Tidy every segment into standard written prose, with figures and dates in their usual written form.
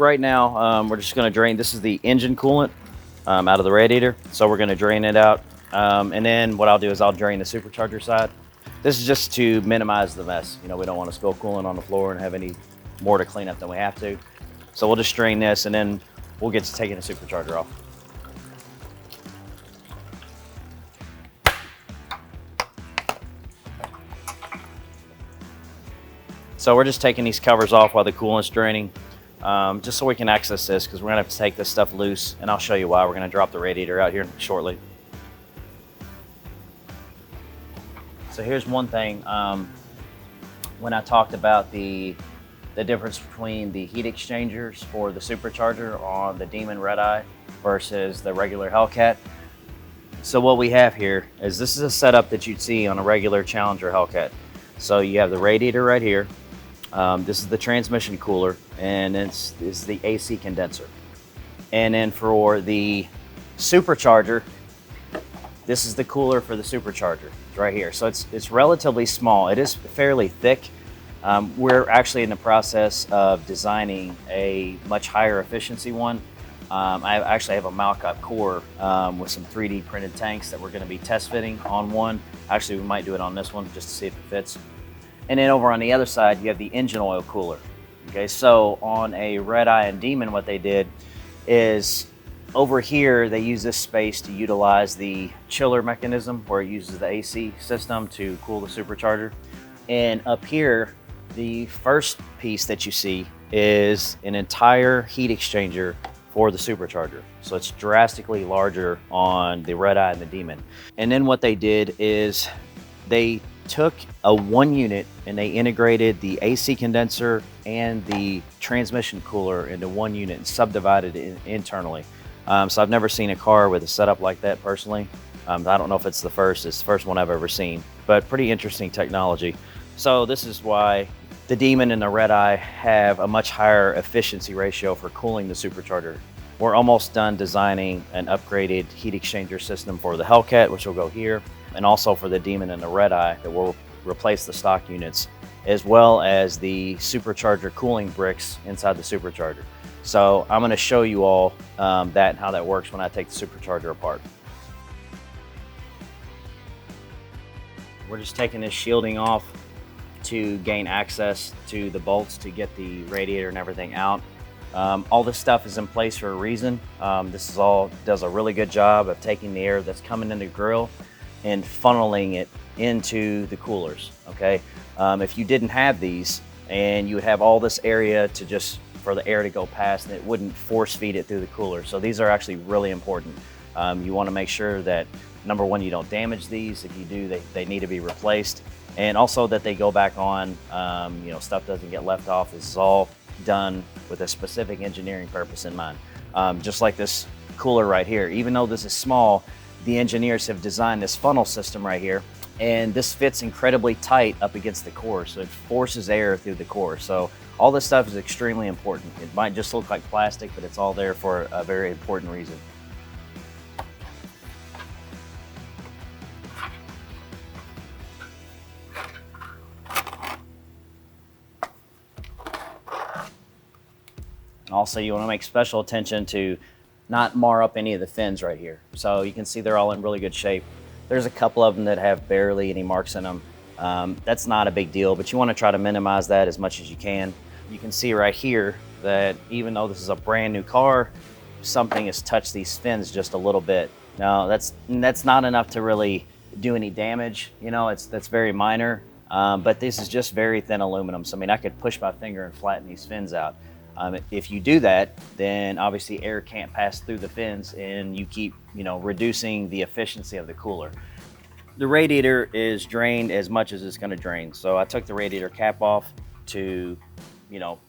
right now, we're just going to drain. This is the engine coolant out of the radiator. So we're going to drain it out. And then what I'll do is I'll drain the supercharger side. This is just to minimize the mess. You know, we don't want to spill coolant on the floor and have any more to clean up than we have to. So we'll just drain this and then we'll get to taking the supercharger off. So we're just taking these covers off while the coolant's draining, just so we can access this, because we're gonna have to take this stuff loose, and I'll show you why. We're gonna drop the radiator out here shortly. So here's one thing, when I talked about the difference between the heat exchangers for the supercharger on the Demon Red Eye versus the regular Hellcat. So what we have here is this is a setup that you'd see on a regular Challenger Hellcat. So you have the radiator right here. This is the transmission cooler, and this is the AC condenser. And then for the supercharger, this is the cooler for the supercharger right here. So it's relatively small. It is fairly thick. We're actually in the process of designing a much higher efficiency one. I actually have a Hellcat core with some 3D printed tanks that we're going to be test fitting on one. Actually, we might do it on this one just to see if it fits. And then over on the other side, you have the engine oil cooler. Okay, so on a Red Eye and Demon, what they did is over here, they use this space to utilize the chiller mechanism where it uses the AC system to cool the supercharger. And up here, the first piece that you see is an entire heat exchanger for the supercharger. So it's drastically larger on the Red Eye and the Demon. And then what they did is they took a one unit and they integrated the AC condenser and the transmission cooler into one unit and subdivided it internally. So I've never seen a car with a setup like that personally. I don't know if it's the first one I've ever seen, but pretty interesting technology. So this is why the Demon and the Red Eye have a much higher efficiency ratio for cooling the supercharger. We're almost done designing an upgraded heat exchanger system for the Hellcat, which will go here, and also for the Demon and the Red Eye that will replace the stock units, as well as the supercharger cooling bricks inside the supercharger. So I'm going to show you all that and how that works when I take the supercharger apart. We're just taking this shielding off to gain access to the bolts to get the radiator and everything out. All this stuff is in place for a reason. This does a really good job of taking the air that's coming in the grill and funneling it into the coolers, okay? If you didn't have these and you would have all this area for the air to go past, and it wouldn't force feed it through the cooler. So these are actually really important. You wanna make sure that, number one, you don't damage these. If you do, they need to be replaced. And also that they go back on, you know, stuff doesn't get left off. This is all done with a specific engineering purpose in mind. Just like this cooler right here, even though this is small, the engineers have designed this funnel system right here, and this fits incredibly tight up against the core, so it forces air through the core. So all this stuff is extremely important. It might just look like plastic, but it's all there for a very important reason. Also, you want to make special attention to not mar up any of the fins right here. So you can see they're all in really good shape. There's a couple of them that have barely any marks in them. That's not a big deal, but you want to try to minimize that as much as you can. You can see right here that even though this is a brand new car, something has touched these fins just a little bit. Now that's not enough to really do any damage. You know, that's very minor, but this is just very thin aluminum. So I mean, I could push my finger and flatten these fins out. If you do that, then obviously air can't pass through the fins, and you keep, you know, reducing the efficiency of the cooler. The radiator is drained as much as it's going to drain. So I took the radiator cap off to, you know,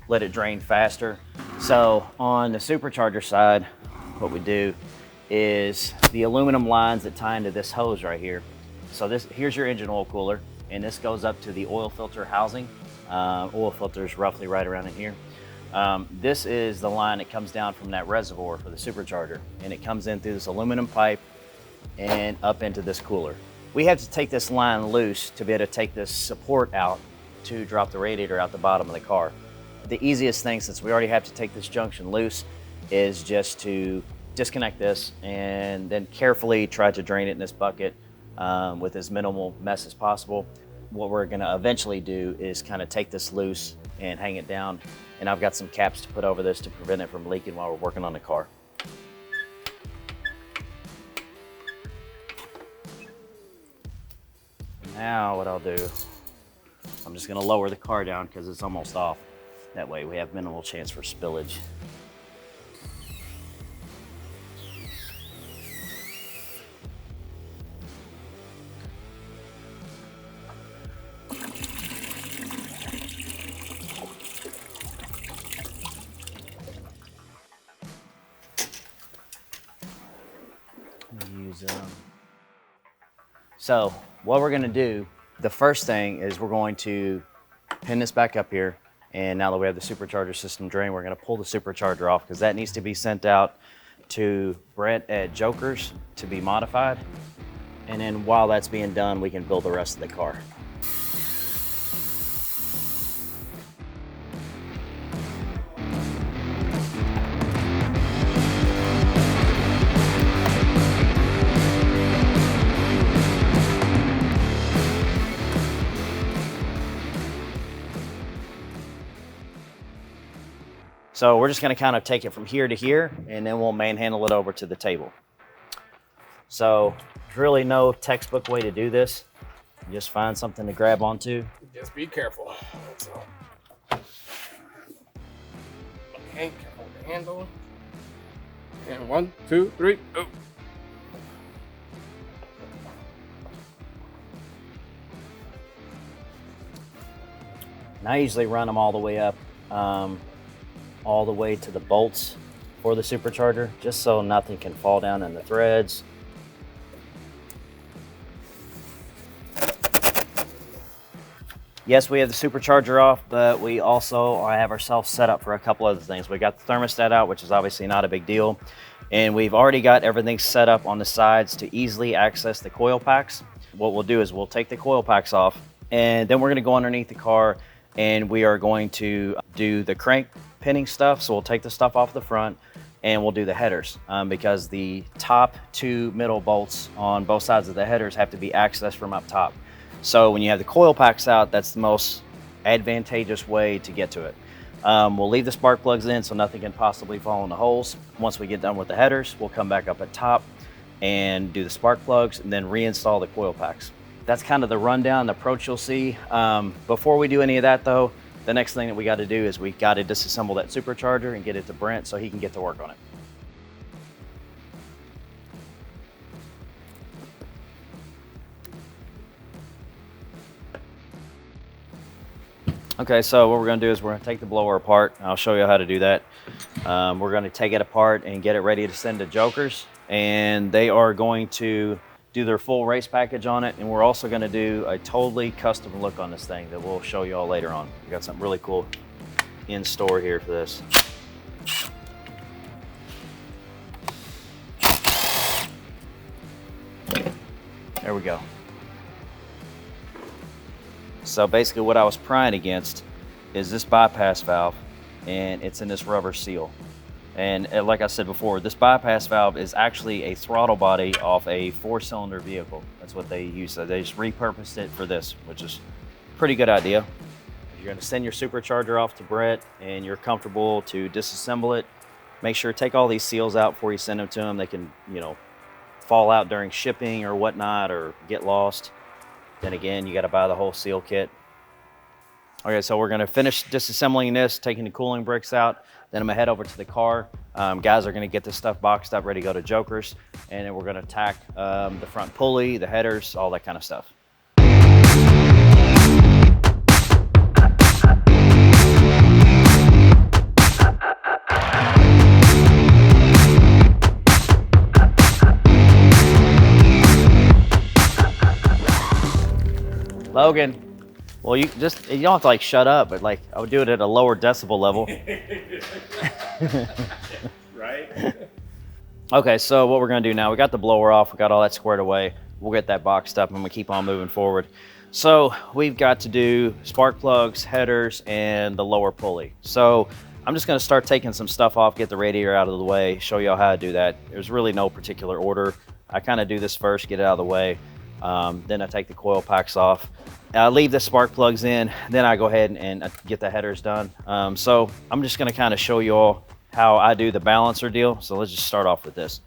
let it drain faster. So on the supercharger side, what we do is the aluminum lines that tie into this hose right here. So here's your engine oil cooler, and this goes up to the oil filter housing. Oil filter is roughly right around in here. This is the line that comes down from that reservoir for the supercharger, and it comes in through this aluminum pipe and up into this cooler. We have to take this line loose to be able to take this support out to drop the radiator out the bottom of the car. the easiest thing, since we already have to take this junction loose, is just to disconnect this and then carefully try to drain it in this bucket with as minimal mess as possible. What we're gonna eventually do is kind of take this loose and hang it down. And I've got some caps to put over this to prevent it from leaking while we're working on the car. Now what I'll do, I'm just gonna lower the car down because it's almost off. That way we have minimal chance for spillage. So what we're gonna do, the first thing is we're going to pin this back up here. And now that we have the supercharger system drained, we're gonna pull the supercharger off because that needs to be sent out to Brett at Joker's to be modified. And then while that's being done, we can build the rest of the car. So we're just gonna kind of take it from here to here, and then we'll manhandle it over to the table. So there's really no textbook way to do this. You just find something to grab onto. Just be careful. That's all. Okay, careful with the handle. And 1, 2, 3, oh. And I usually run them all the way up, all the way to the bolts for the supercharger, just so nothing can fall down in the threads. Yes, we have the supercharger off, but we also have ourselves set up for a couple other things. We got the thermostat out, which is obviously not a big deal. And we've already got everything set up on the sides to easily access the coil packs. What we'll do is we'll take the coil packs off, and then we're gonna go underneath the car, and we are going to do the crank pinning stuff. So we'll take the stuff off the front and we'll do the headers because the top two middle bolts on both sides of the headers have to be accessed from up top. So when you have the coil packs out, that's the most advantageous way to get to it. We'll leave the spark plugs in so nothing can possibly fall in the holes. Once we get done with the headers, we'll come back up at top and do the spark plugs and then reinstall the coil packs. That's kind of the rundown, the approach you'll see. Before we do any of that though, the next thing that we got to do is we got to disassemble that supercharger and get it to Brent so he can get to work on it. Okay, so what we're going to do is we're going to take the blower apart. I'll show you how to do that. We're going to take it apart and get it ready to send to Joker's, and they are going to do their full race package on it, and we're also going to do a totally custom look on this thing that we'll show you all later on. We got something really cool in store here for this. There we go. So basically what I was prying against is this bypass valve, and it's in this rubber seal. And like I said before, this bypass valve is actually a throttle body off a 4-cylinder vehicle. That's what they use. So they just repurposed it for this, which is a pretty good idea. If you're gonna send your supercharger off to Brett and you're comfortable to disassemble it, make sure to take all these seals out before you send them to them. They can, fall out during shipping or whatnot or get lost. Then again, you gotta buy the whole seal kit. Okay, so we're gonna finish disassembling this, taking the cooling bricks out. Then I'm gonna head over to the car. Guys are gonna get this stuff boxed up, ready to go to Joker's. And then we're gonna tack the front pulley, the headers, all that kind of stuff. Logan. Well, you don't have to shut up, but I would do it at a lower decibel level. Right? Okay, so what we're gonna do now, we got the blower off, we got all that squared away. We'll get that boxed up and we keep on moving forward. So we've got to do spark plugs, headers, and the lower pulley. So I'm just gonna start taking some stuff off, get the radiator out of the way, show y'all how to do that. There's really no particular order. I kind of do this first, get it out of the way. Then I take the coil packs off. I leave the spark plugs in, then I go ahead and get the headers done. So I'm just gonna kind of show you all how I do the balancer deal. So let's just start off with this.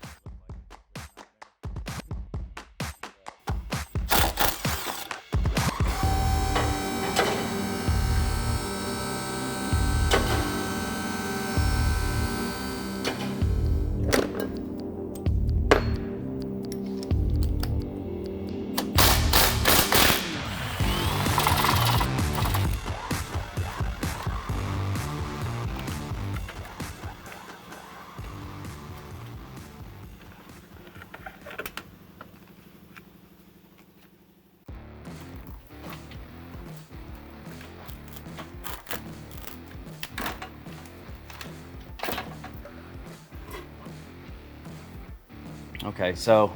Okay, so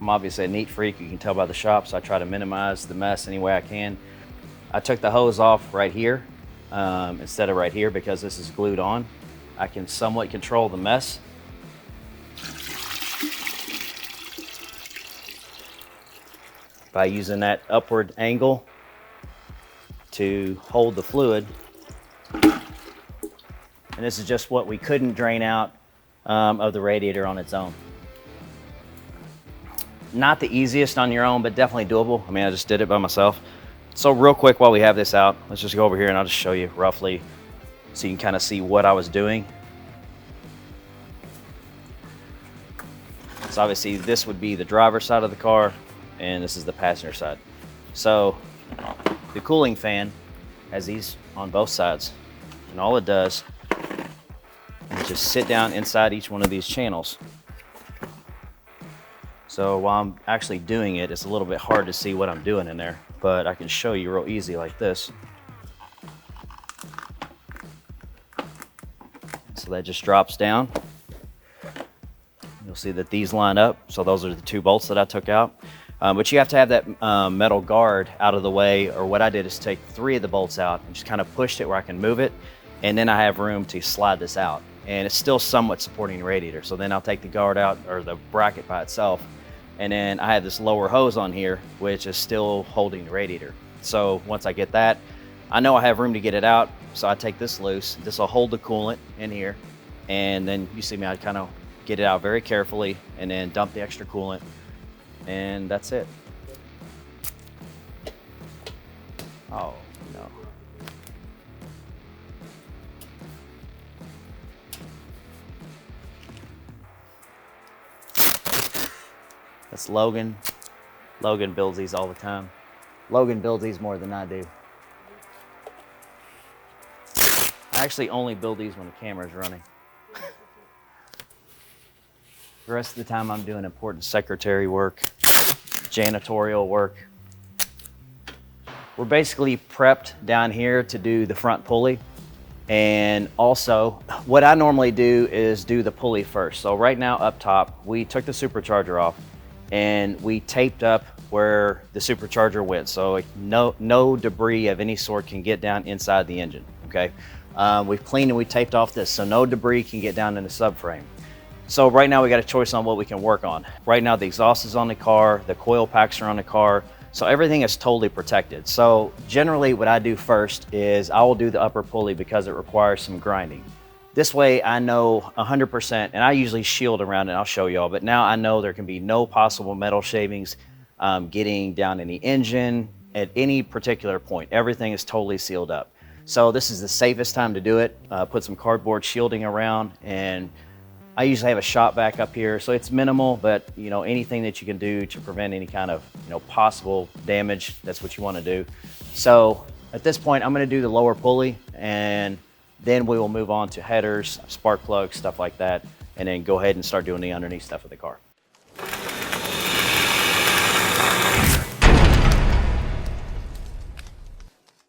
I'm obviously a neat freak, you can tell by the shop, so I try to minimize the mess any way I can. I took the hose off right here instead of right here because this is glued on. I can somewhat control the mess. By using that upward angle to hold the fluid. And this is just what we couldn't drain out of the radiator on its own. Not the easiest on your own, but definitely doable. I mean, I just did it by myself. So real quick while we have this out, let's just go over here and I'll just show you roughly so you can kind of see what I was doing. So obviously this would be the driver's side of the car and this is the passenger side. So the cooling fan has these on both sides and all it does is just sit down inside each one of these channels. So while I'm actually doing it, it's a little bit hard to see what I'm doing in there, but I can show you real easy like this. So that just drops down. You'll see that these line up. So those are the two bolts that I took out. But you have to have that metal guard out of the way, or what I did is take 3 of the bolts out and just kind of pushed it where I can move it. And then I have room to slide this out. And it's still somewhat supporting the radiator. So then I'll take the guard out, or the bracket by itself. And then I have this lower hose on here, which is still holding the radiator. So once I get that, I know I have room to get it out. So I take this loose. This will hold the coolant in here. And then you see me, I kind of get it out very carefully and then dump the extra coolant. And that's it. Oh, no. That's Logan. Logan builds these all the time. Logan builds these more than I do. I actually only build these when the camera's running. The rest of the time I'm doing important secretary work, janitorial work. We're basically prepped down here to do the front pulley. And also, what I normally do is do the pulley first. So right now up top, we took the supercharger off and we taped up where the supercharger went. So no debris of any sort can get down inside the engine, okay? We've cleaned and we taped off this, so no debris can get down in the subframe. So right now we got a choice on what we can work on. Right now the exhaust is on the car, the coil packs are on the car, so everything is totally protected. So generally what I do first is I will do the upper pulley because it requires some grinding. This way I know 100%, and I usually shield around it, I'll show y'all, but now I know there can be no possible metal shavings getting down in the engine at any particular point. Everything is totally sealed up. So this is the safest time to do it. Put some cardboard shielding around, and I usually have a shop vac up here, so it's minimal, but you know, anything that you can do to prevent any kind of possible damage, that's what you want to do. So at this point, I'm going to do the lower pulley, and then we will move on to headers, spark plugs, stuff like that, and then go ahead and start doing the underneath stuff of the car.